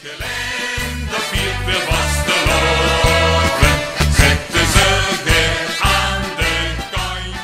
Kalender viert weer vasteloven, zetten ze weer aan de kant.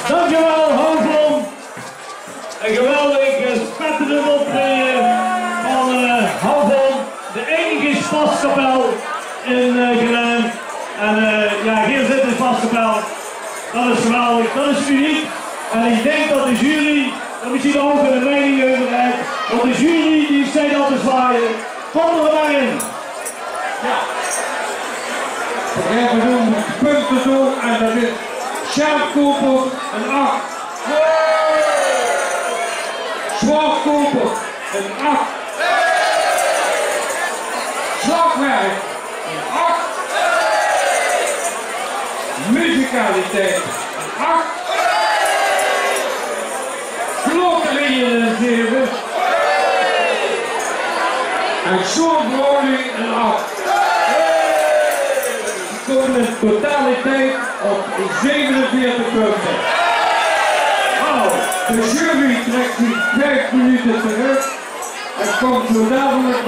Dankjewel Hoogblom. Een geweldig spetterende optreden van Hoogblom. De enige spaskapel in Geleen. En ja, hier zit een spaskapel. Dat is geweldig, dat is uniek. En ik denk dat de jury, dat misschien ook een mening over heeft, want de jury die steeds al te zwaaien. Kom er maar in. Ja. We doen punten toe en dat is Sjaap Koper een 8. Zwaar Koper een 8. Slagwerk een 8. Muzikaliteit een 8. Klokkenlieden een 7. En Soortwoning een 8. We komen in totaliteit op 47 punten. Nou, de jury trekt zich 5 minuten terug en komt zo dadelijk